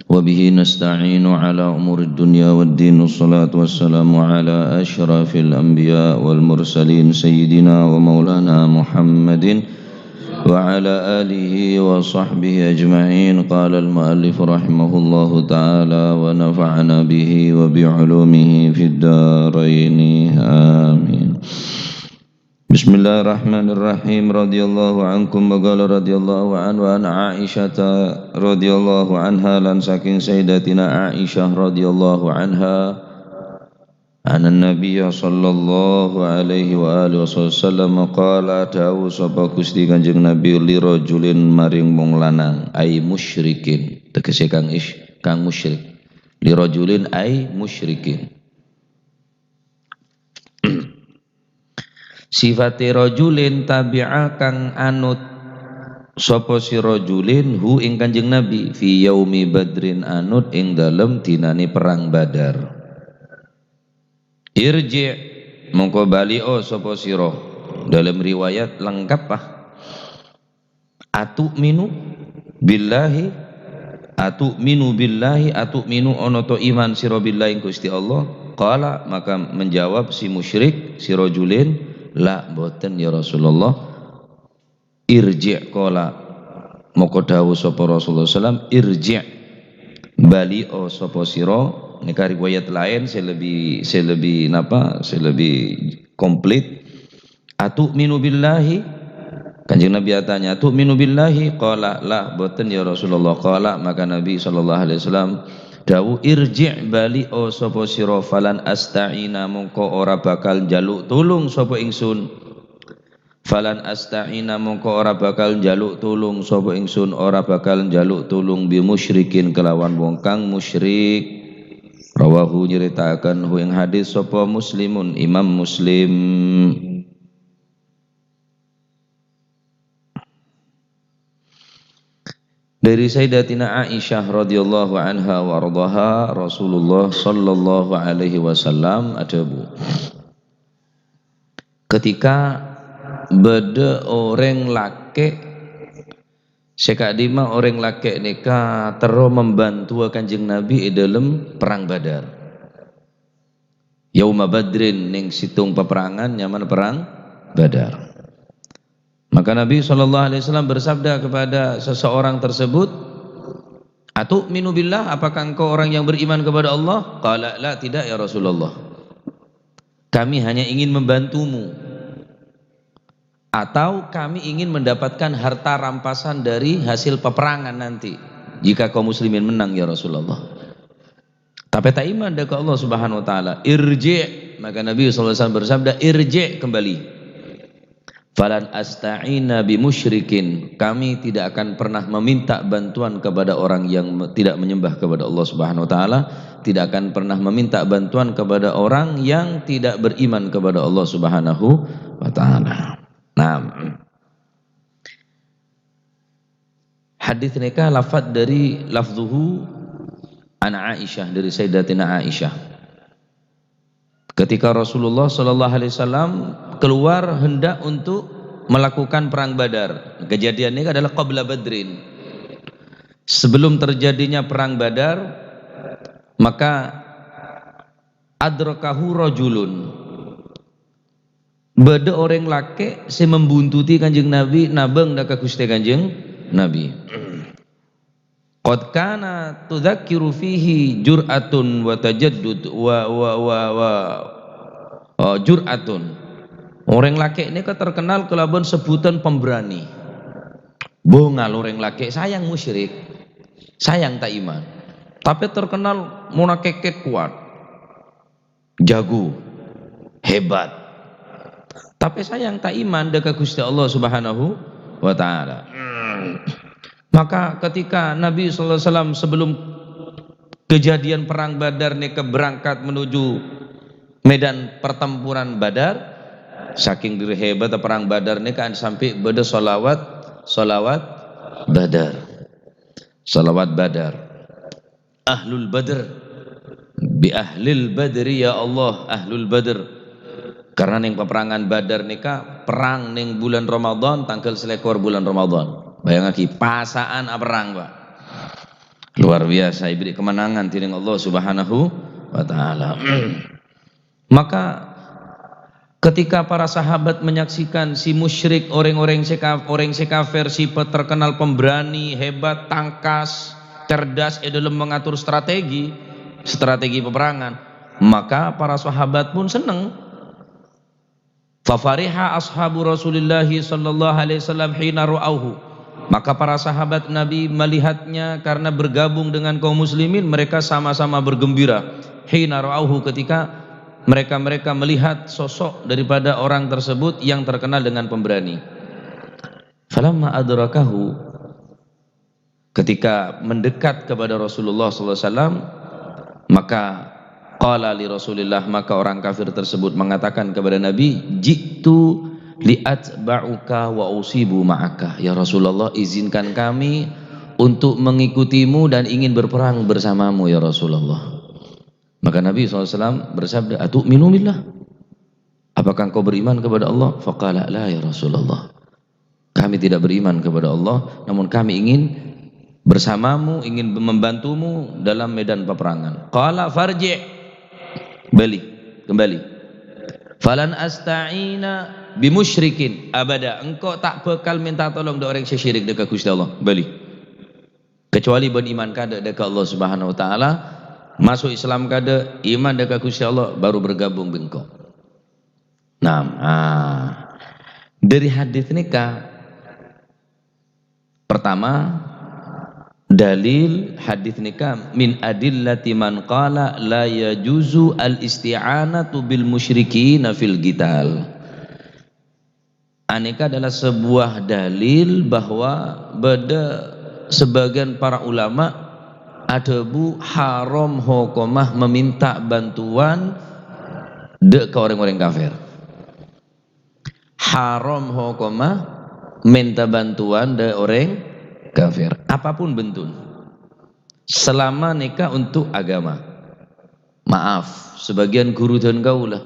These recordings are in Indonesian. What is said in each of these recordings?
وبه نستعين على أمور الدنيا والدين والصلاة والسلام على أشرف الأنبياء والمرسلين سيدنا ومولانا محمد وعلى آله وصحبه أجمعين. قال المؤلف رحمه الله تعالى ونفعنا به وبعلومه في الدارين آمين. Bismillahirrahmanirrahim. Radhiyallahu ankum wa qala radhiyallahu anhu an Aisyah radhiyallahu anha lan saking sayyidatina Aisyah radhiyallahu anha anna nabiyya sallallahu alaihi wa alihi wasallam qala dawu sapa Gusti Kanjeng Nabi li rajulin maring wong lanang ai musyrikin tegese kang musyrik li rajulin ai musyrikin. Sifate rajulin tabi'a kang anut sapa si rajulin hu ing Kanjeng Nabi fi yaumi badrin anut ing dalem dinane perang Badar. Irji mongko balio sapa sira dalam riwayat lengkap atu'minu billahi atu'minu ono to iman sira billahi Gusti Allah. Qala maka menjawab si musyrik si rajulin la boten ya Rasulullah. Irji' qala moko dawuh sapa Rasulullah sallam irji' bali sapa sira. Nika riwayat lain saya lebih komplit. Atu'minu billahi Kanjeng Nabi tanya atu'minu billahi qala la boten ya Rasulullah. Qala maka Nabi sallallahu alaihi wasallam dawu irji' bali sapa sira falan asta'ina mongko ora bakal njaluk tulung sapa ingsun. Falan asta'ina mongko ora bakal njaluk tulung sapa ingsun, ora bakal njaluk tulung bi musyrikin kelawan wong kang musyrik. Rawahu nyeritakan hu ing hadis sapa Muslimun Imam Muslim. Dari Sayyidatina Aisyah radhiyallahu anha wa radhaha Rasulullah sallallahu alaihi wasallam adabu ketika beda orang laki sekadima orang laki nika terus membantu Kanjeng Nabi dalam perang Badar. Yauma Badrin ning situng peperangan nyaman perang Badar. Maka Nabi SAW bersabda kepada seseorang tersebut, atu'minu billah, apakah engkau orang yang beriman kepada Allah? Qala la, tidak ya Rasulullah. Kami hanya ingin membantumu, atau kami ingin mendapatkan harta rampasan dari hasil peperangan nanti jika kaum muslimin menang ya Rasulullah. Tapi tak iman ke Allah Subhanahu wa taala. Irji', maka Nabi SAW bersabda irji' kembali. Falan asta'ina bi musyrikin, kami tidak akan pernah meminta bantuan kepada orang yang tidak menyembah kepada Allah Subhanahu wa taala, tidak akan pernah meminta bantuan kepada orang yang tidak beriman kepada Allah Subhanahu wa taala. Nah, hadis nikah lafaz dari lafzuhu an Aisyah, dari Sayyidatina Aisyah. Ketika Rasulullah sallallahu alaihi wasallam keluar hendak untuk melakukan perang Badar. Kejadian ini adalah qabla Badrin. Sebelum terjadinya perang Badar, maka adrakahu rajulun. Beda orang laki si membuntuti Kanjeng Nabi nabeng daka Gusti Kanjeng Nabi. Qad kana tudzakiru fihi jur'atun wa tajaddud jur'atun. Orang laki ini terkenal kelaban sebutan pemberani. Bongal orang laki sayang musyrik, sayang tak iman. Tapi terkenal munakeket kuat, jago, hebat. Tapi sayang tak iman dekat Gusti Allah Subhanahu wa taala. Maka ketika Nabi sallallahu alaihi wasallam sebelum kejadian perang Badar nika berangkat menuju medan pertempuran Badar, saking diri hebat perang Badar nika sampai beda solawat Badar. Salawat Badar. Ahlul Badr bi ahlil badri ya Allah, ahlul Badr. Karena ning peperangan Badar nika perang ning bulan Ramadan, tanggal selekor bulan Ramadan. Bayang lagi pasaan perang, Pak. Luar biasa, diberi kemenangan tiring Allah Subhanahu wa taala. Maka ketika para sahabat menyaksikan si musyrik, orang-orang si kafir, si terkenal pemberani, hebat, tangkas, cerdas dalam mengatur strategi peperangan, maka para sahabat pun senang. Fafariha ashabu Rasulillah sallallahu alaihi wasallam hina ru'auhu. Maka para sahabat Nabi melihatnya, karena bergabung dengan kaum muslimin, mereka sama-sama bergembira. Hina ru'auhu, ketika mereka melihat sosok daripada orang tersebut yang terkenal dengan pemberani. Falamma adrakahu, ketika mendekat kepada Rasulullah sallallahu alaihi wasallam, maka qala li Rasulillah, maka orang kafir tersebut mengatakan kepada Nabi, jitu li'atba'uka wa usibu ma'aka. Ya Rasulullah, izinkan kami untuk mengikutimu dan ingin berperang bersamamu ya Rasulullah. Maka Nabi SAW bersabda, atu'minu billah, apakah engkau beriman kepada Allah? Faqala la ya Rasulullah, kami tidak beriman kepada Allah, namun kami ingin bersamamu, ingin membantumu dalam medan peperangan. Qala farji', kembali. Falan asta'ina bimusyrikin abada, engkau tak bakal minta tolong dari orang syirik dekat Gusti Allah, balik. Kecuali beriman kada dekat Allah Subhanahu wa taala, masuk Islam kada, iman dekat Gusti Allah, baru bergabung bengkau. Nah, dari hadis nikah pertama, dalil hadis nikah min adillati man qala la yajuzu al isti'anatu bil musyrikin fil qital. Aneka adalah sebuah dalil bahwa beda sebagian para ulama ada haram hukumah meminta bantuan ke orang-orang kafir. Haram hukumah minta bantuan dari orang kafir, apapun bentuk, selama nikah untuk agama. Maaf, sebagian guru dan kaulah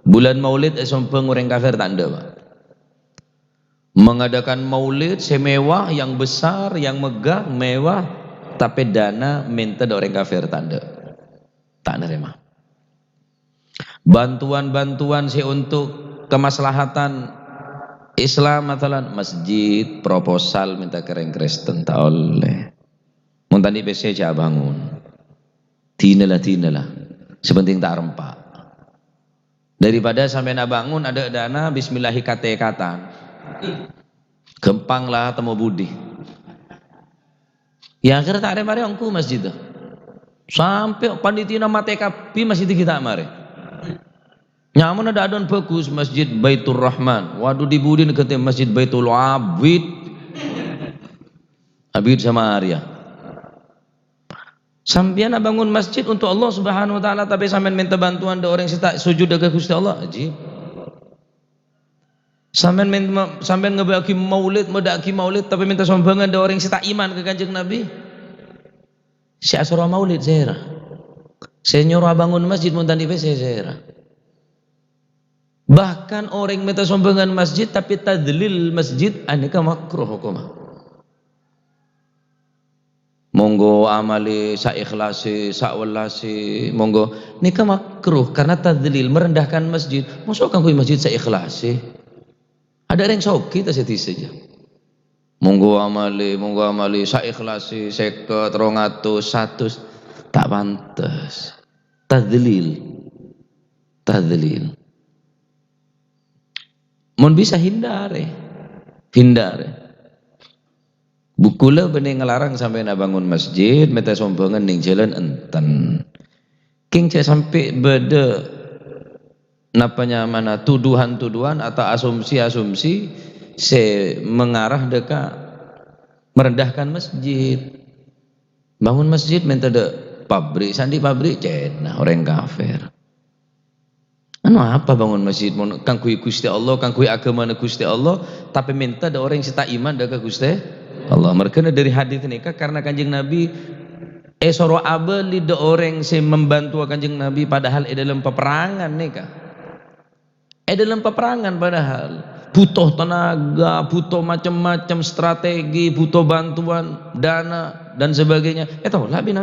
bulan maulid sompeng orang kafir tak ada, Pak. Mengadakan maulid semewah, yang besar, yang megah, mewah, tapi dana minta dari orang kafir tak nerima. Bantuan-bantuan untuk kemaslahatan Islam, matalan masjid, proposal minta keren Kristen tak oleh. Muntan di PC aja bangun. Tinalah, sepenting tak rempak. Daripada sampai nak bangun ada dana, bismillahi kata-kata. Gempang lah temu budi. Ya akhirnya tak ada mari angku masjid. Sampai panitia nama TKP masjid kita mari. Nyaman ada adon bagus Masjid Baitur Rahman. Waduh di Budin ke Masjid Baitul Abid. Abid sama Arya. Sampian bangun masjid untuk Allah Subhanahu wa taala, tapi sampean minta bantuan dari orang yang tak sujud dekat Gusti Allah. Ajib. Sampean ngebagi maulid, medaki maulid, tapi minta sumbangan dari orang yang tak iman ke Kanjeng Nabi. Si asra maulid saya. Saya nyuruh bangun masjid muntan di saya. Bahkan orang minta sumbangan masjid tapi tadlil masjid, aneka makruh hukumah. Monggo amali sa ikhlasi, sa walasi, monggo nika makruh karena tadlil, merendahkan masjid. Masuk kan masjid sa ikhlasi. Ada yang soki ta seti saja. Monggo amali sa ikhlasi 50, 200, 100, tak pantas. Tadlil. Mun bisa hindari. Bukula bening ngelarang sampai nak bangun masjid, minta sumbangan ning jalan enten. King cek sampai beda napanya mana tuduhan-tuduhan atau asumsi-asumsi mengarah dekat merendahkan masjid. Bangun masjid minta de pabrik, sandi pabrik cina orang kafir. Anu apa bangun masjid kang kui Gusti Allah, kang kui agama Gusti Allah, tapi minta ada orang yang tak iman dekat Gusti Allah. Mereka dari hadis ini karena Kanjeng Nabi soro abeli de orang yang membantu Kanjeng Nabi padahal dalam peperangan nikah. Dalam peperangan padahal butuh tenaga, butuh macam-macam strategi, butuh bantuan, dana dan sebagainya. Tahu nabi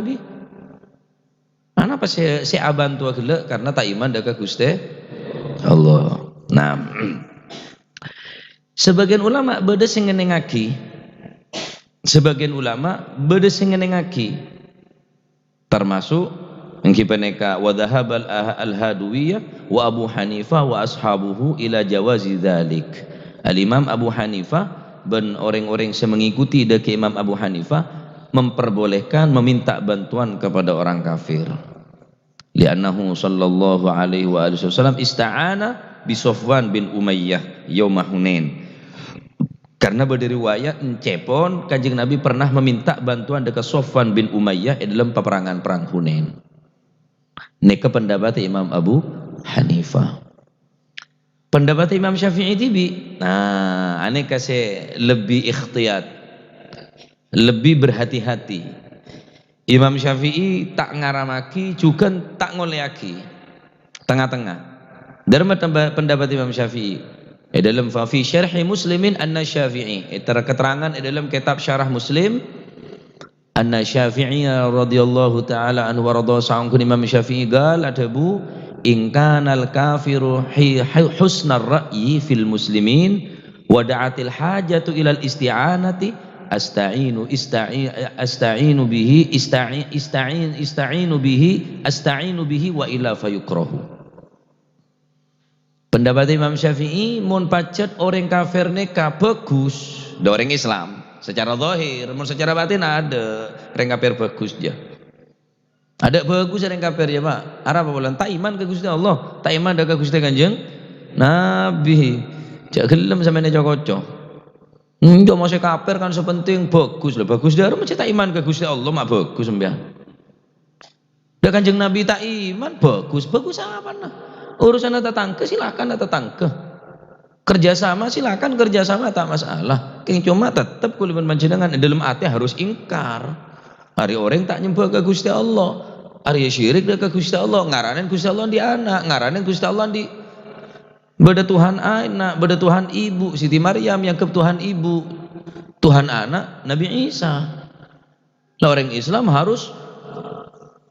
mana pas si bantu gelek karena tak iman dah ke Gusti Allah. Nah, sebagian ulama beda sing ngenengaki, termasuk engkipaneka wa dhahabal al-hadwiyah wa Abu Hanifah wa ashabuhu ila jawazi dzalik. Al-Imam Abu Hanifah dan orang-orang yang mengikuti dari Imam Abu Hanifah memperbolehkan meminta bantuan kepada orang kafir. Li'annahu sallallahu alaihi wa alihi wasallam ista'ana bi Safwan bin Umayyah yaum Hunain. Karena berdiriwayat encepon Kanjeng Nabi pernah meminta bantuan dekat Safwan bin Umayyah dalam peperangan perang Hunain. Neka pendapat Imam Abu Hanifah. Pendapat Imam Syafi'i tibi. Nah, ane kasih lebih ikhtiyat, lebih berhati-hati. Imam Syafi'i tak ngaramaki juga tak ngoleaki, tengah-tengah. Dalam pendapat Imam Syafi'i dalam fi syarhi Muslimin An-Syafi'i, keterangan dalam kitab Syarah Muslim An-Syafi'i radhiyallahu taala anhu wa radha sa'un Imam Syafi'i gal adabu in kana al-kafiru husnar ra'yi fil muslimin wa da'atil hajatu ilal isti'anati asta'inu bihi wa illa fayukrahu. Pendapat Imam Syafi'i mun pacet orang kafir neka bagus da orang Islam secara zahir, mun secara batin ada orang kafir bagus dia. Ada bagus orang kafir ya Pak. Arab apa tak iman ke Gusti Allah, tak iman ke Gusti Kanjeng Nabi. Jak gelem sampeyan cocok. Ndak mau kafir kan sepenting bagus lah, bagus dia macam tak iman ke Gusti Allah mak bagus sampeyan. Da Kanjeng Nabi tak iman bagus apa nah? Urusan tetangga silakan tetangga, kerjasama silakan kerjasama tak masalah. Yang cuma tetap kuliban panjenengan dalam hati harus ingkar. Hari orang tak nyembah ke Gusti Allah, hari syirik ke Gusti Allah, ngaranin Gusti Allah di anak, ngaranin Gusti Allah di beda Tuhan anak, beda Tuhan ibu, Siti Maryam yang ke Tuhan ibu, Tuhan anak Nabi Isa. Nah, orang Islam harus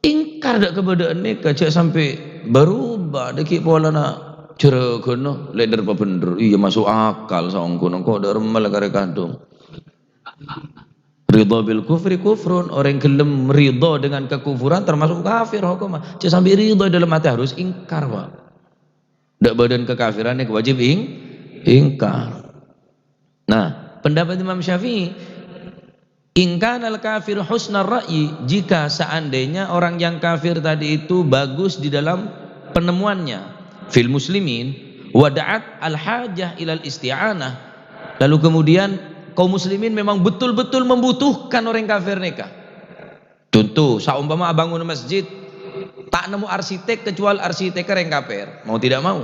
ingkar dak kebedaan ni kacak sampai berubah deki pola nak ceregono leder apa bener iya masuk akal saongkono kok dak remal kare kandung. Ridha bil kufri kufrun, orang gelem ridha dengan kekufuran termasuk kafir hukumah. Cak sampai ridha dalam hati harus ingkar Pak. Dak badan kekafiran ni wajib ingkar. Nah, pendapat Imam Syafi'i in kana al-kafir husnar ra'yi, jika seandainya orang yang kafir tadi itu bagus di dalam penemuannya fil muslimin wa da'at al-hajah ilal isti'anah, lalu kemudian kaum muslimin memang betul-betul membutuhkan orang kafir mereka. Contoh saumpama bangun masjid tak nemu arsitek kecuali arsitek orang kafir, mau tidak mau.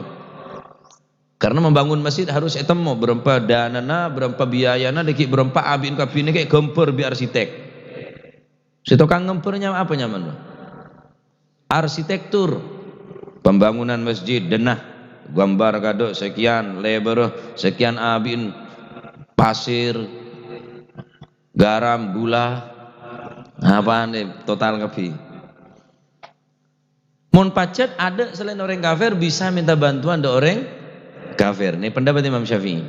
Karena membangun masjid harus etemo berempa danana, berempa biayana, deki berempa abin kabine kayak gemper bi arsitek. Si tukang gempernya apa nyaman? Arsitektur pembangunan masjid denah gambar kado sekian lebar sekian abin pasir garam gula apa nih total kapi. Mun pacet ada selain orang kafir bisa minta bantuan do orang kafir. Ini pendapat Imam Syafi'i.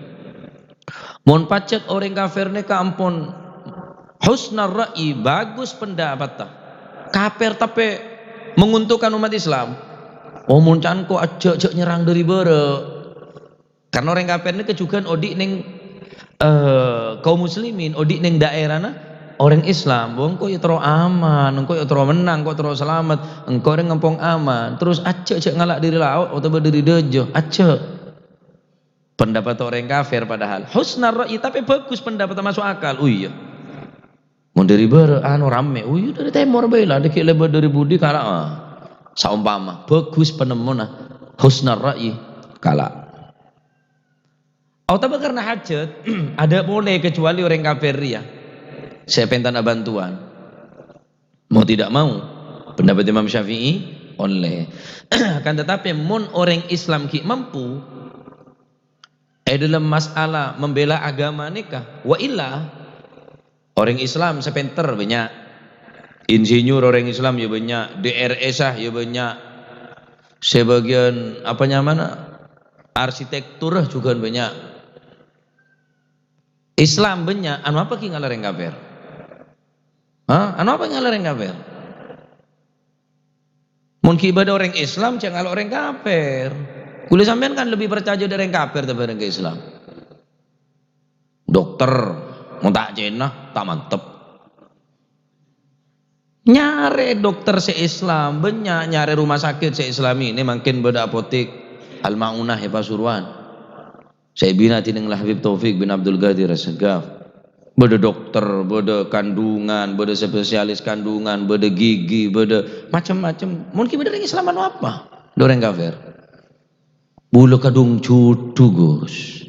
Mun pacet orang kafir ni kampun husnar ra'i, bagus pendapat ta. Kafir tapi menguntungkan umat Islam. Oh mun canko aja nyerang dari bere. Karena orang kafir ni kejugan odik ning kaum muslimin, odik ning daerah na orang Islam. Engko ya terus aman, engko ya terus menang, engko terus selamat, engko orang ngempong aman. Terus aja ngalak diri laut atau berdiri dejo, aja. Pendapat orang kafir padahal husnar ra'i tapi bagus pendapat masuk akal. Oh iya mau dari ber anu rame, oh iya dari timur bela deki lebar dari budi kala saumpama bagus penemuna husnar ra'i kala atau karena hajat ada boleh kecuali orang kafir ya saya pengen bantuan mau tidak mau pendapat Imam Syafi'i oleh akan tetapi mun orang Islam ki mampu dalam masalah membela agama nikah. Wa illa orang Islam sepenter banyak, insinyur orang Islam ya banyak, DRS ya banyak, sebagian apa namanya arsitektur juga banyak. Islam banyak, anu apa ki ngalareng kafir? Anu apa ngalareng kafir? Mungkin ibadah orang Islam jangan orang kafir. Kulit sampean kan lebih percaya dari orang kafir daripada orang Islam. Dokter, mau tak jenah, tak mantep. Nyare dokter se-Islam, banyak nyare rumah sakit se-Islami. Ini makin beda apotek Al-Ma'unah ya Pasuruan. Saya bina tineng Habib Taufik bin Abdul Qadir As-Sagaf. Beda dokter, beda kandungan, beda spesialis kandungan, beda gigi, beda macam-macam. Mungkin beda orang Islam anu apa? Orang kafir. Bulu kadung cutu Gus.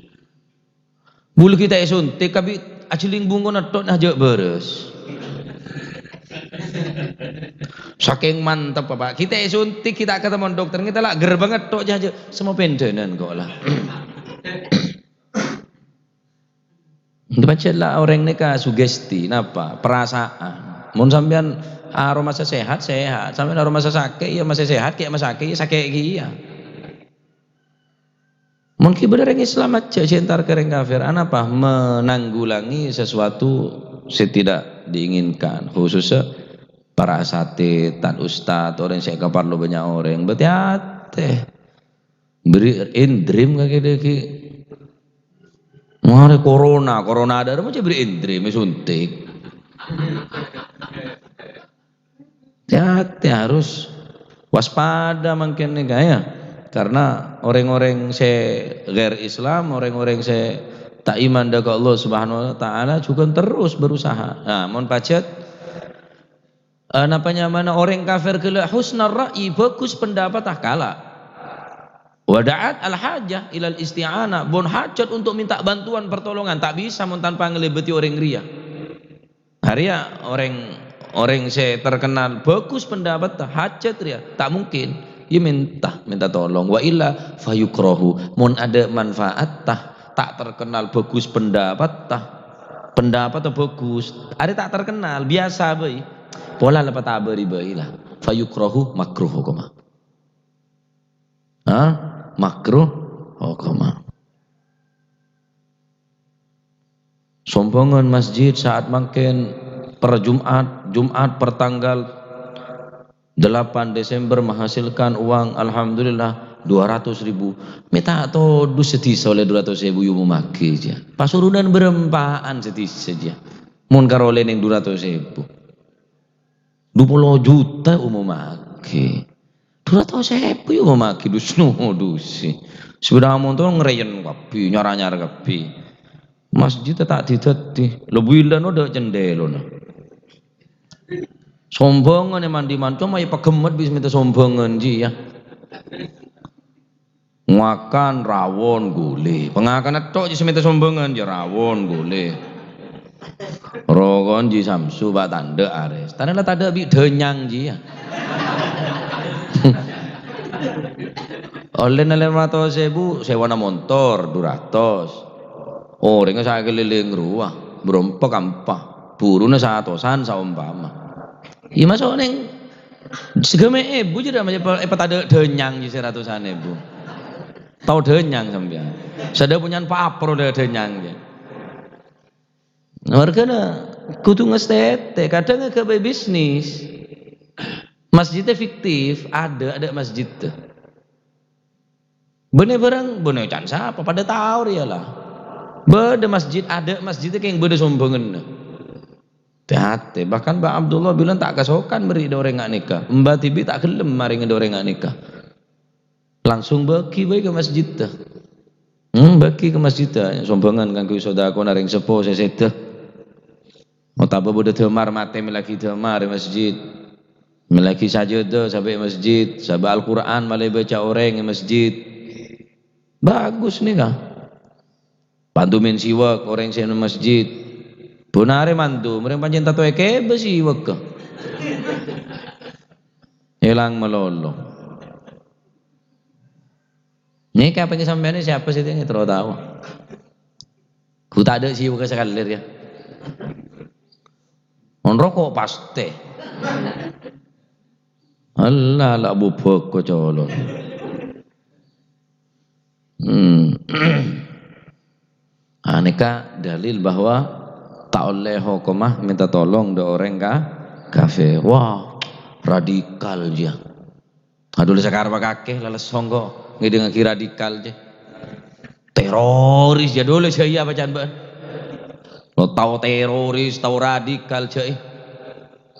Bulu kita suntik tapi aciling bungon atot aja beres. Saking mantap Pak. Kita suntik kita ketemu dokter kita lah ger banget tok aja semua pendenan kok lah. Dibacalah orang nikah sugesti napa perasaan. Mun sampean aroma sehat sehat, sampean aroma sakit ya masih sehat kayak sakit ya sakit iya. Mungkin benar yang Islam aja cinta ke orang kafir. Apa? Menanggulangi sesuatu setidak diinginkan. Khususnya para asatid, tan ustad, orang saya kapar lo banyak orang. Berhati-hati. Beri indrim kaki-kaki. Mari corona ada macam beri indrim, suntik. Hati-hati harus waspada mungkin nih ya. Karena orang-orang ghair Islam, orang-orang tak iman dengan Allah Subhanahu wa taala juga terus berusaha. Nah, mohon pacet mana orang kafir kala husnar ra'i, bagus pendapat kala. Wada'at al-hajah ilal isti'anah, bon hajat untuk minta bantuan pertolongan, tak bisa tanpa ngelebeti orang ria. Hari ya orang terkenal bagus pendapat hajat ria, tak mungkin. Ya minta tolong. Wa illa fayukrahu. Mun ada manfaat tak terkenal bagus pendapat pendapat bagus. Ada tak terkenal biasa bae. Pola lepat abari bae lah. Fayukrahu makruh hukama. Makruh hukama. Sombongan masjid saat makin per Jumat pertanggal 8 Desember menghasilkan uang alhamdulillah 200.000. Minta atau sedisa oleh 200.000 yang memakai aja. Pasurunan berempaan sedisa saja. Mun karole ning 200.000. 20 juta yang memakai. 200.000 yang memakai dusi. Sudah montong ngreyen kapi, nyara-nyara kapi. Masjid tak didadi. Lebih lan udah jendelo nah. Sombongan emang dimanco mah ya pegemet bisa minta sombongan ji ya. Ngakan rawon gule, pengakan tok ji minta sombongan ya rawon gule. Rogon ji samsu ba tanda ares. Tanda lah tanda bi denyang ji ya. Oleh 500.000 sewa motor 200. Oh, ringa saya keliling ruah, berompak kampah. Buruna satosan saumpama. Iya masuk neng segeme ibu jadi macam ada denyang di 100.000. Tahu denyang sampean. Sada punya papro ada denyang ya. Warga na kudu ngestete kadang ke bisnis. Masjidnya fiktif ada masjid tuh. Bener barang bener can siapa pada tahu ya lah. Beda masjid ada masjidnya kayak beda sombongan. Hati bahkan Mbak Abdullah bilang tak kasokan beri orang nggak nikah. Mbak Tibi tak gelem mari orang nggak nikah. Langsung bagi ke masjid dah. Bagi ke masjid dah. Sombongan kan ku sodako naring sepo seseda. Mau tahu bodoh temar mate melaki temar masjid. Melaki saja dah sampai masjid. Sampai Al-Quran malah baca orang di masjid. Bagus nih kah? Pantumin siwak orang yang masjid. Bunare mantu, mereka pancen tato eke besi wek. Hilang melolong. Ini kapan sampean siapa sih yang terus tahu? Ku tak ada sih bukan sekali ya. On rokok pasti. Allah lah bubuk ko colon. Aneka dalil bahwa tak oleh hukumah minta tolong do orang kafir. Wah, radikal dia. Aduh sekarang kakek lalas songgo ngideng radikal je. Teroris ya dulu saya bacaan ban. Lo tahu teroris, tahu radikal je.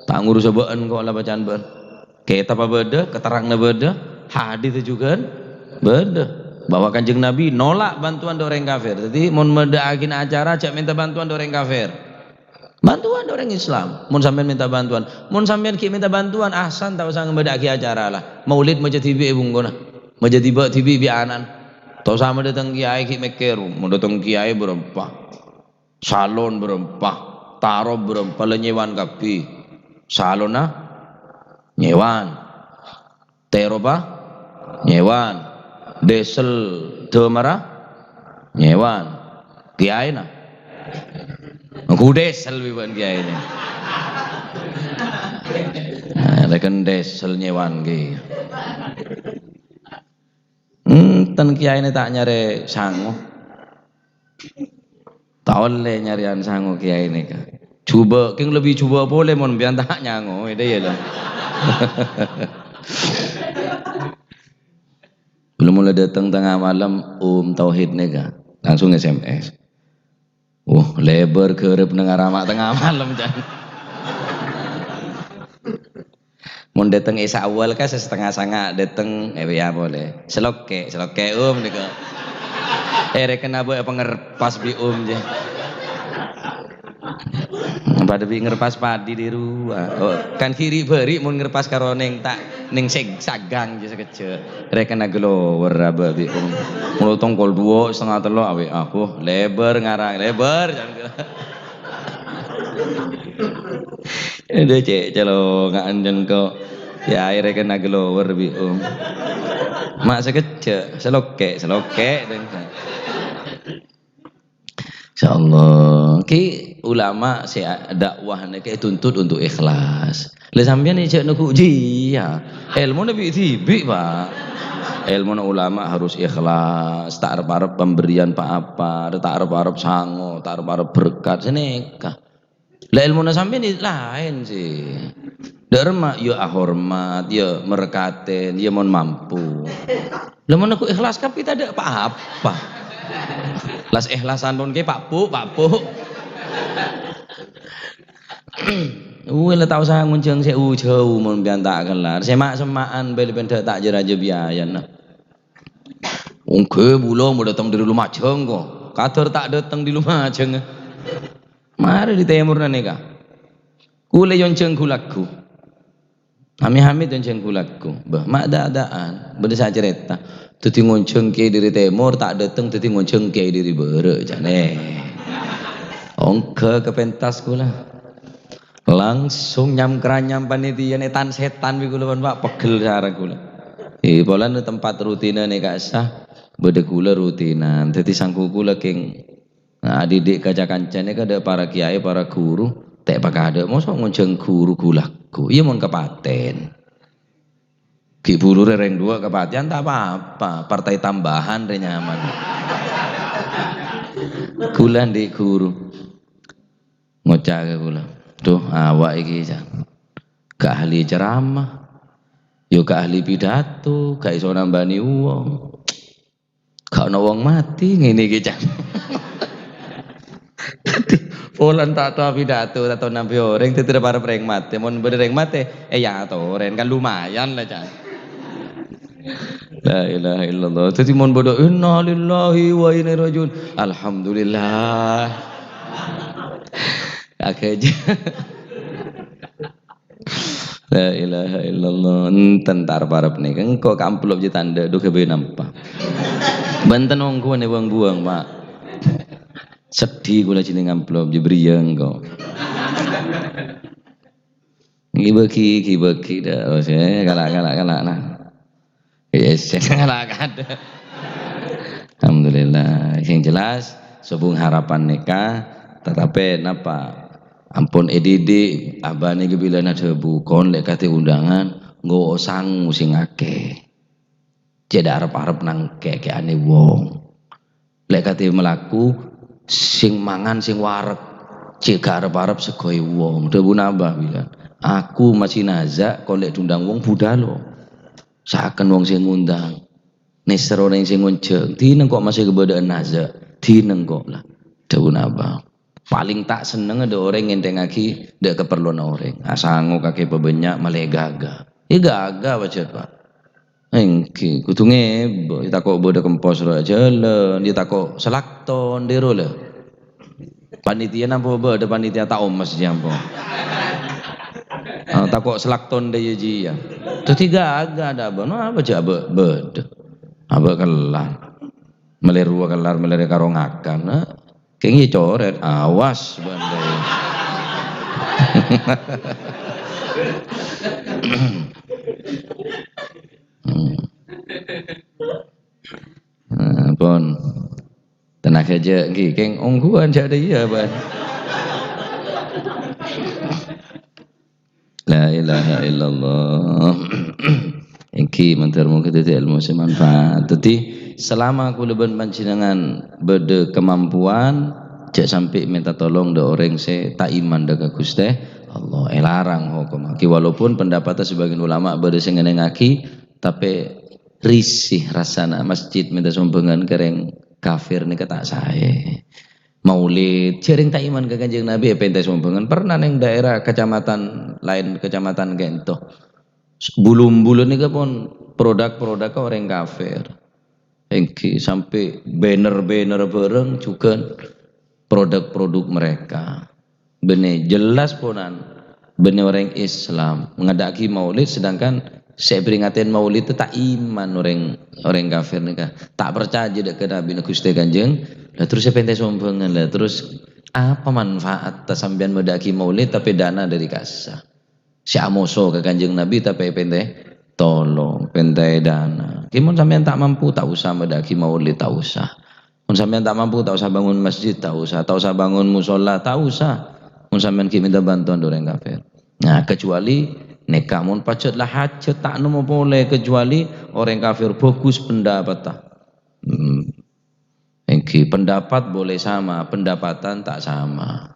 Tak ngurus sebaan kok lah bacaan ban. Kita apa beda, keterangnya beda, hadis juga beda. Bahwa Kanjeng Nabi nolak bantuan orang kafir. Jadi mau medaakin acara cak minta bantuan orang kafir. Bantuan orang Islam. Mun sampean minta bantuan, mun sampean ki minta bantuan ahsan tak usah ngedaki acara lah. Maulid maja TV bunggona. Maja tiba TV bi anan. Tau sama datang kiai ki mekeru, mau datang kiai berempah. Salon berempah, taruh berempah lenyewan kapi. Salon nah nyewan. Teropa nyewan. Desel demara nyewan kiai na aku desel wiban kiai ini rekan desel nyewan ki ten kiai ini tak nyari sangu tak oleh nyarian sangu kiai ini ka coba king lebih coba boleh mon biar tak nyangu itu ya lah. Belum mulai datang tengah malam tauhid nega langsung SMS. Lebar kerep dengar ramak tengah malam jangan. Mau datang Isa awal kan setengah sanga datang ya boleh. Seloke nika. Reken abo pengerpas bi je. Pada bi ngerpas padi di rumah. Kan kiri beri mau ngerpas karo neng tak ning sagang je sekecil. Reken aglo weraba bi Mulo tongkol 2,5 telo awe aku lebar ngarang lebar jangan. Ini cek celo nggak anjen kok ya akhirnya kena gelower bi mak sekecil seloke dan insyaallah ki ulama si dakwah nek tuntut untuk ikhlas. Lah sampeyan iki cek nuku uji ya. Ilmu nabi tibi, Pak. Ilmu ulama harus ikhlas, tak arep-arep pemberian apa, tak arep-arep sango, tak arep-arep berkat seneka. Lah ilmu sampeyan lain sih. Derma ya hormat, ya merekaten, ya mon mampu. Lah mun aku ikhlas tapi tak ada apa-apa. Las ikhlasan pun ke Pak Pu. Lah tau saya ngunceng saya jauh mun pian tak kelar. Semak-semakan beli-beli tak jera-jera biayan. Ongke bulo mau datang dari Lumajang kok. Kader tak datang di Lumajang. Mari di timur neka. Kule yonceng kulaku. Hamid yonceng kulaku. Bah mak dadaan. Benda saya cerita. Tuti ngonceng ke dari timur tak datang tuti ngonceng ke dari barat jane. Ongke ke pentas kula. Langsung nyam panitia netan setan bi kula Pak pegel sareng kula. Polan tempat rutina nek sah bede kula rutinan. Dadi sangku kula king didik kaca kancane kada para kiai para guru tek pakade mosok ngonceng guru kulaku. Iya mon kepaten. Ki buru reng 2 kepatian tak apa-apa, partai tambahan re nyaman. Kula ndek guru. Ngocak ke kula. Tuh awak iki jan. Gak ahli ceramah. Yo gak ahli pidato, gak iso nambani wong. Gak ono wong mati ngene iki jan. Polan tak tahu pidato, tak tahu nampi orang, tidak para pereng mate, mau bereng mate, ya atau orang kan lumayan lah jan. La ilaha illallah. Jadi mau bodoh, inna lillahi wa inna ilaihi rajiun. Alhamdulillah. Akhirnya. La ilaha illallah. Tentar para penikah, engkau kamplop je tanda, duh kebe nampak. Banten ongku ane buang-buang Pak. Sedih kula jeneng amplop jebriyeng kok. Gibeki dah. Galak nah. Yes, galak ada. Alhamdulillah. Yang jelas sebung harapan nikah tetapi napa ampun edidi abane ge bila na debu kon lek kate undangan nggo sang sing akeh. Cek arep-arep nang kekeane wong. Lek kate melaku sing mangan sing wareg cek arep-arep segoe wong. Debu nambah bilang aku masih nazak kon lek diundang wong budalo. Saken wong sing ngundang. Nisro ning sing ngunceng, dineng kok masih kebedaan nazak, dineng kok lah. Debu nambah. Paling tak seneng ada orang ngentengaki dek keperluan orang. Asango kake pebenyak malah gaga. Gaga baca Pak. Engki kutunge kita kok bodo kempos ro jalan, kita kok selakton dero le. Panitia nampo bodo panitia tak omas jampo. Tak kok selakton de ji ya. Tu tiga aga ada apa aja bodo. Aba kelar. Meleru kelar melere karo ngakan. Kayaknya coret, awas bandai. Pon tenang aja, keng ongguan jadi ya ban. La ilaha illallah. Engki mentermu kita ilmu semanfaat. Jadi selama aku leben panjenengan berde kemampuan cek sampai minta tolong do orang se tak iman daga Gusti Allah larang hukum aki walaupun pendapatnya sebagian ulama berde sing ngenengaki tapi risih rasana masjid minta sumbangan kereng kafir nih kata saya maulid cering tak iman ke Kanjeng Nabi pentas sumbangan pernah neng daerah kecamatan lain kecamatan Gento bulun-bulun ini pun produk-produk orang kafir engki sampai banner-banner bareng juga produk-produk mereka benih jelas ponan benih orang Islam mengadaki maulid sedangkan saya peringatin maulid itu tak iman orang kafir nih tak percaya dek ke Nabi Gusti Kanjeng lah terus saya pentas sumbangan lah terus apa manfaat tasambian medaki maulid tapi dana dari kasa si amoso ke Kanjeng Nabi tapi pentai tolong pentai dana kimun sampean tak mampu tak usah medaki maulid tak usah mun sampean tak mampu tak usah bangun masjid tak usah bangun musola tak usah mun sampean ki minta bantuan orang kafir nah kecuali nekah mun pacet lah hajat tak nemu boleh kecuali orang kafir bagus pendapat tak pendapat boleh sama pendapatan tak sama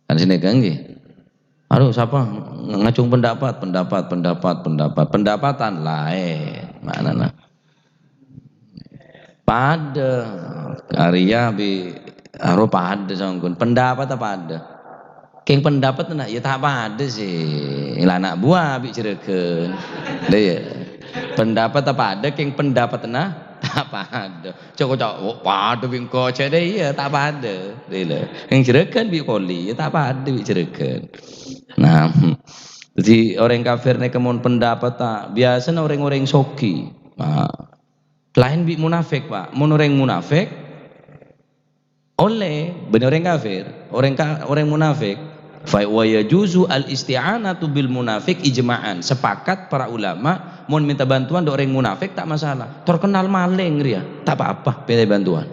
kan sini kan aduh siapa ngacung pendapatan lain mana nak pada karya bi aro pada sangkun pendapat apa ada keng pendapat nak ya tak ada sih lah anak buah bi cereken deh ya pendapat apa ada keng pendapat nah tak ada cok pada bingko cede ya tak ada deh yang cereken bi koli ya tak ada bi cereken. Nah, jadi orang kafir nih kemun pendapat tak biasa orang-orang soki. Nah, lain bi munafik pak, mun orang munafik oleh bener orang kafir, orang munafik. Fa wa yajuzu al isti'anatu bil munafik ijma'an. Sepakat para ulama mun minta bantuan do orang munafik tak masalah. Terkenal maling dia, tak apa-apa minta bantuan.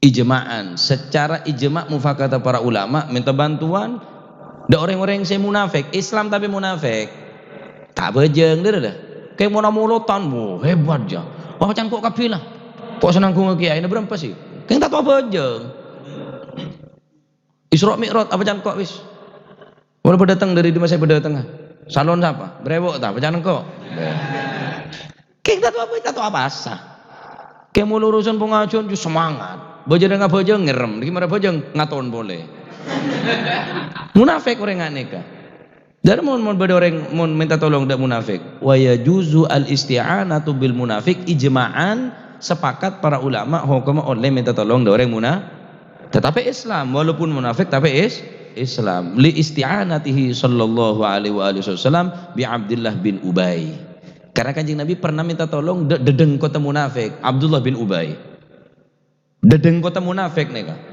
Ijma'an, secara ijma' mufakat para ulama minta bantuan ada orang-orang yang munafik, Islam tapi munafik. Tak bejeng dia dah. Kayak mau namulutanmu hebat ya. Wah macam kok kapilah. Kok senang ku kiai ini berapa sih? Kayak tak tahu bejeng. Isra Mi'raj apa macam kok wis. Walaupun datang dari masa berdatang. Salon siapa? Brewok tak macam kok. Kayak tak tahu apa sah. Kayak mau urusan pengajuan ju semangat. Bejeng dengan bejeng ngerem. Gimana bejeng ngaton boleh. Munafik orang aneka. Dan mun beda orang mun minta tolong dak munafik. Wa yajuzu al isti'anatu bil munafik ijma'an sepakat para ulama hukum oleh minta tolong dak orang munafik. Tetapi Islam walaupun munafik tapi Islam li isti'anatihi sallallahu alaihi wasallam bi Abdullah bin Ubay. Karena Kanjeng Nabi pernah minta tolong dedeng kota munafik Abdullah bin Ubay. Dedeng kota munafik nih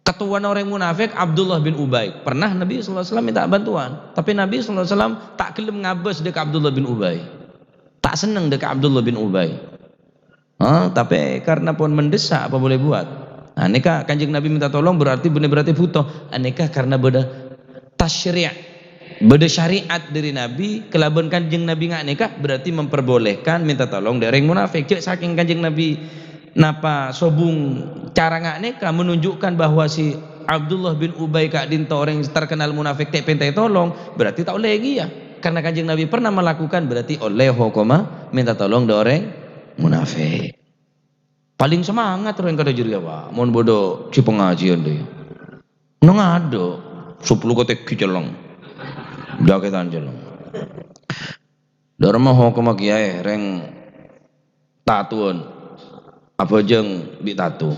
ketua orang munafik Abdullah bin Ubay pernah Nabi SAW minta bantuan tapi Nabi SAW tak kelem ngabes dekat Abdullah bin Ubay tak seneng dekat Abdullah bin Ubay Tapi karena pun mendesak apa boleh buat. Aneka Kanjeng Nabi minta tolong berarti benar berarti butuh. Aneka karena beda tasyri', beda syariat dari Nabi, kelaban Kanjeng Nabi ngak nikah berarti memperbolehkan minta tolong dari yang munafik. Cek saking Kanjeng Nabi napa sobung cara ngak nikah menunjukkan bahwa si Abdullah bin Ubay kak dinto orang yang terkenal munafik tak pentai tolong berarti tak oleh lagi ya. Karena Kanjeng Nabi pernah melakukan berarti oleh hukuma minta tolong dari orang munafik. Paling semangat orang kada juri apa mau bodoh si pengajian deh nong ada 10 kotek kicelong daketan jelong darma hukuma kiai reng tatuan apa jeng bi tatu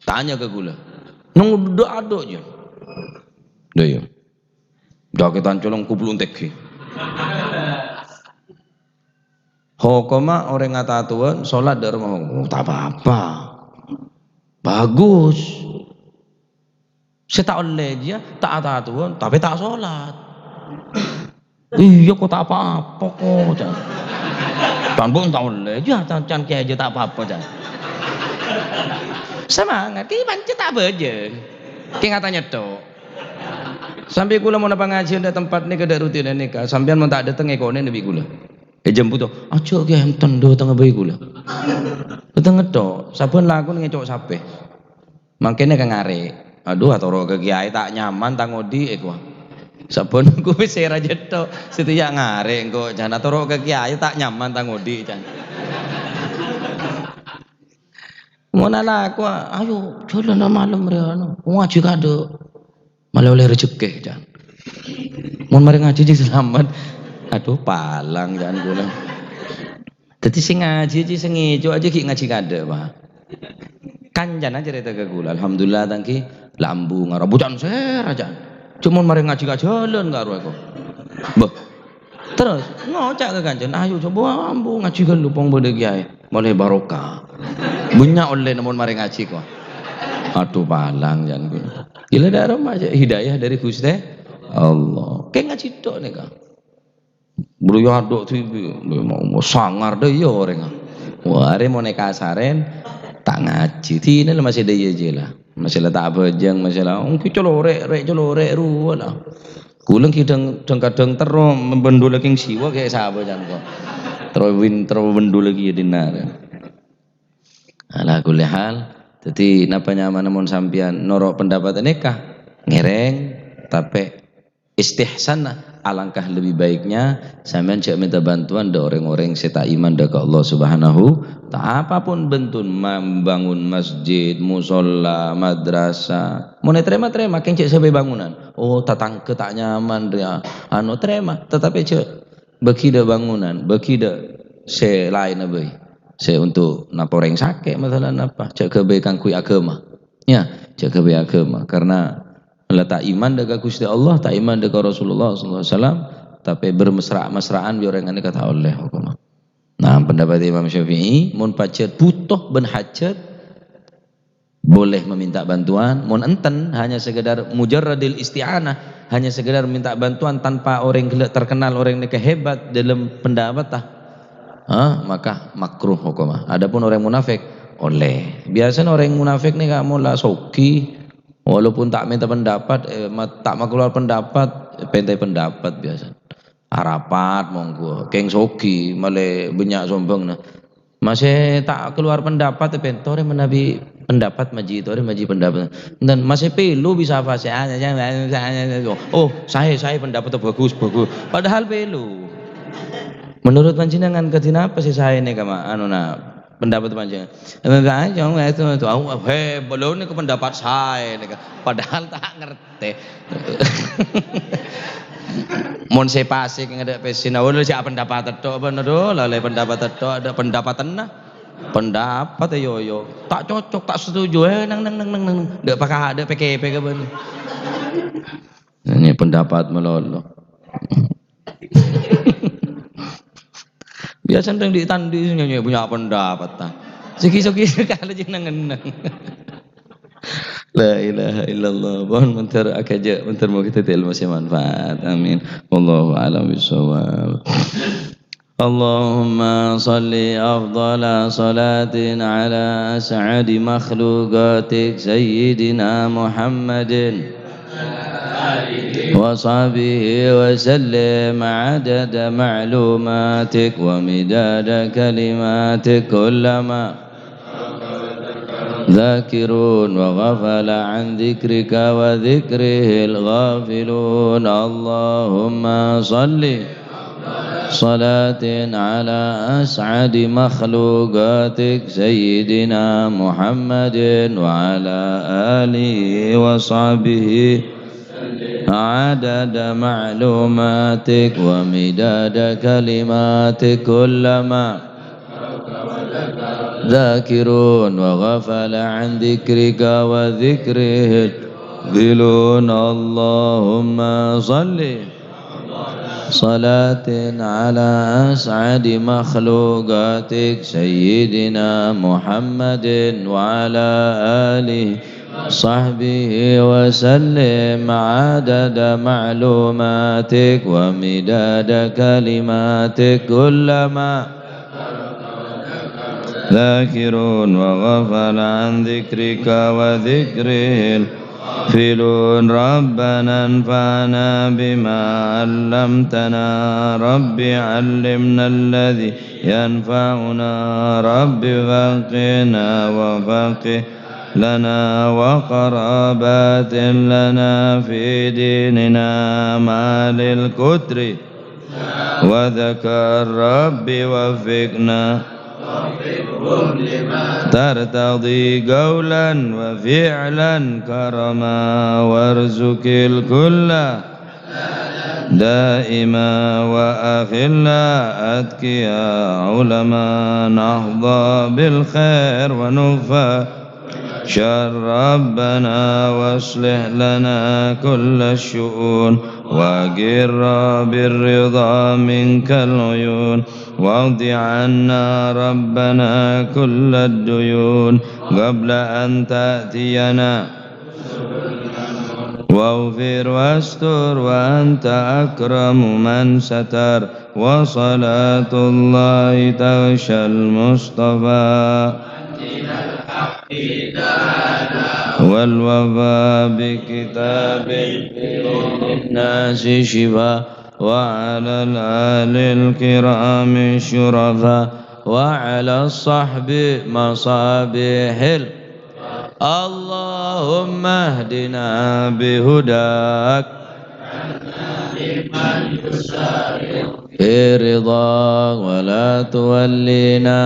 tanya ke gula nong do ado aja deh ya daketan jelong kupulun teki hukuma orang ngatatuan sholat darma hukum tak apa-apa bagus saya tak oleh dia tak tatuan tapi tak sholat iya kok tak apa-apa kok tanpa tak oleh dia can kiai aja tak apa-apa dah semangat ki pancet tak aja ki katanya tok sampai kula mau pengajian di tempat ni kada rutin nikah sampean mau tak dateng ekone nabi kula jemput tuh aja ki enten do tengah bayi kula dateng tok saben lakon ngecok sape mangkene kang arek aduh atoro ke kiai tak nyaman tak ngodi eko saben ku wis era jetok setiak ngarek engko jan atoro ke kiai tak nyaman tak ngodi jan monala aku ayo jalan malam reano ngaji kado malah oleh rezeki jan mun mari ngaji jadi selamat aduh palang jan kula dadi sing ngaji iki sing ngejo aja ki ngaji kado Pak kanjan aja cerita ke kula alhamdulillah tangki lambung ngaro bucan ser aja cuman mari ngaji ka jalan karo aku mbah terus ngocak ke kanjan ayo coba ambu ngaji kan lupong bode kiai boleh barokah bunyak oleh namun mari ngaji kok aduh palang jan gila darah aja hidayah dari Gusti Allah kayak ngaji tok nih kak beliau aduk tuh mau sangar deh ya orang wah are mau nekasaren tak ngaji ini masih ada aja lah masalah tak bejeng masalah ki colorek ruwa lah kulang kadang terus membendul lagi siwa kayak sahabat jan kok terus bendul lagi ya dinar ala kulli hal jadi napa nyaman namun sampean norok pendapat nikah ngereng tapi istihsan alangkah lebih baiknya sampean cek minta bantuan dari orang-orang seta iman dari Allah Subhanahu ta'ala apapun bentuk membangun masjid, musola, madrasah mau terima keng cek sampai bangunan oh tatang tak nyaman dia terima tetapi cek bagi dah bangunan bagi dah selain abai saya untuk napa orang sakit masalah napa cek kebaikan kui agama ya cek kebaikan agama karena tak iman dengan Gusti Allah tak iman dengan Rasulullah SAW tapi bermesra-mesraan biar orang ini kata oleh hukum. Nah pendapat Imam Syafi'i mun pacet butuh ben hajat boleh meminta bantuan mun enten hanya sekedar mujarradil isti'anah hanya sekedar minta bantuan tanpa orang terkenal orang ini hebat dalam pendapat maka makruh hukumah. Adapun orang munafik oleh biasanya orang munafik nih kamu lah soki walaupun tak minta pendapat tak mau keluar pendapat pentai pendapat biasa harapat monggo keng soki malah banyak sombong nah masih tak keluar pendapat pentore menabi pendapat maji pendapat dan masih pelu bisa apa sih oh saya pendapat bagus padahal pelu menurut panjenengan ketina apa sih saya ini kama pendapat panjenengan itu belum ini ke pendapat saya padahal tak ngerti mon saya pasik ada pesina udah siapa pendapat itu bener lalai pendapat itu ada pendapat pendapat yo tak cocok tak setuju nang ndak pakai ada PKP ke ben ini pendapat melolo biasa yang ditandi nyanyi punya pendapat ta segi-segi kalau jenengan la ilaha illallah mohon mentar akaja mentar mau kita ilmu manfaat amin wallahu a'lam bishawab اللهم صل أفضل صلاة على أسعد مخلوقاتك سيدنا محمد وصحبه وسلم عدد معلوماتك ومداد كلماتك كلما ذاكرون وغفل عن ذكرك وذكره الغافلون. اللهم صل صلاة على أسعد مخلوقاتك سيدنا محمد وعلى آله وصحبه عدد معلوماتك ومداد كلماتك كلما ذاكرون وغفل عن ذكرك وذكره الغافلون. اللهم صل صلاة على أسعد مخلوقاتك سيدنا محمد وعلى آله صحبه وسلم عدد معلوماتك ومداد كلماتك كلما ذاكرون وغفل عن ذكرك وذكره الغافلون. ربنا انفعنا بما علمتنا رب علمنا الذي ينفعنا رب فقنا وفقه لنا وقرابات لنا في ديننا ما للكتر وذكر رب وفقنا ترتضي قولا وفعلا كرما وارزق الكل دائما وأخلا أتقيا علما نحظى بالخير ونكفى شر. ربنا واصلح لنا كل الشؤون وأقر بالرضا منك العيون واقض عنا ربنا كل الديون قبل أن تأتينا واغفر واستر وأنت أكرم من ستر. وصلاة الله تغشى المصطفى والوفاء بكتاب للناس شفاء وعلى الآل الكرام الشرفاء وعلى الصحب مصابيح. اللهم اهدنا بهداك في رضاك ولا تولينا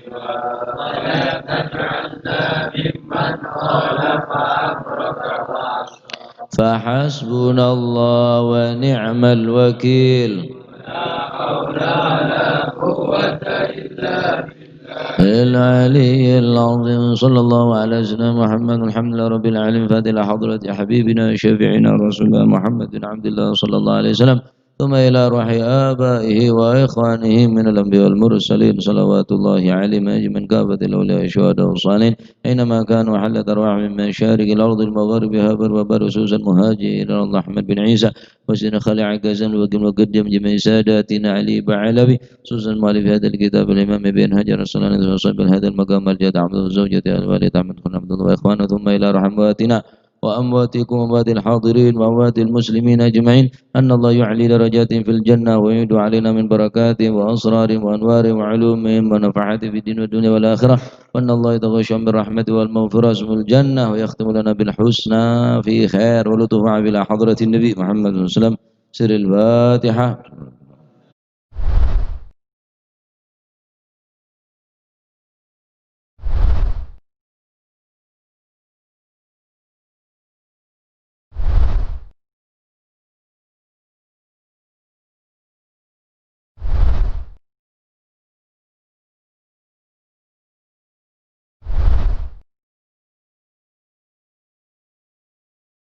ولا تجعلنا ممن خالف أمرك فحسبنا الله ونعم الوكيل. لا حول ولا قوة إلا بالله العلي العظيم. صلى الله على سيدنا محمد الحمد لله رب العالمين. فاتح حضرة حبيبنا شفيعنا رسول الله محمد بن عبد الله صلى الله عليه وسلم ثم إلى روح آبائه وإخوانه من الأنبياء والمرسلين صلوات الله عليهم أجمعين كافة الأولياء والشهداء والصالحين أينما كانوا حلت أرواح من مشارق الأرض المغاربها بر وبر سوسا المهاجرين الله أحمد بن عيسى وسيدنا خالد عكازم وقم وقدم جميع ساداتنا علي بعلبي سوسا المؤلف هذا الكتاب الإمام بن هجر صلى الله عليه وسلم هذا المقام الجاد عبد الزوجة الوالد أحمد بن عبد الله وإخوانه ثم إلى رحماتنا وأمواتكم وأموات الحاضرين وأموات المسلمين أجمعين أن الله يعلي درجات في الجنة ويعيد علينا من بركاته وأسرار وأنوار وعلومهم ونفحات في الدين والدنيا والآخرة وأن الله يتغشى بالرحمة والمغفرة اسم الجنة ويختم لنا بالحسنى في خير ولطف إلى حضرة النبي محمد صلى الله عليه وسلم. سر الفاتحة.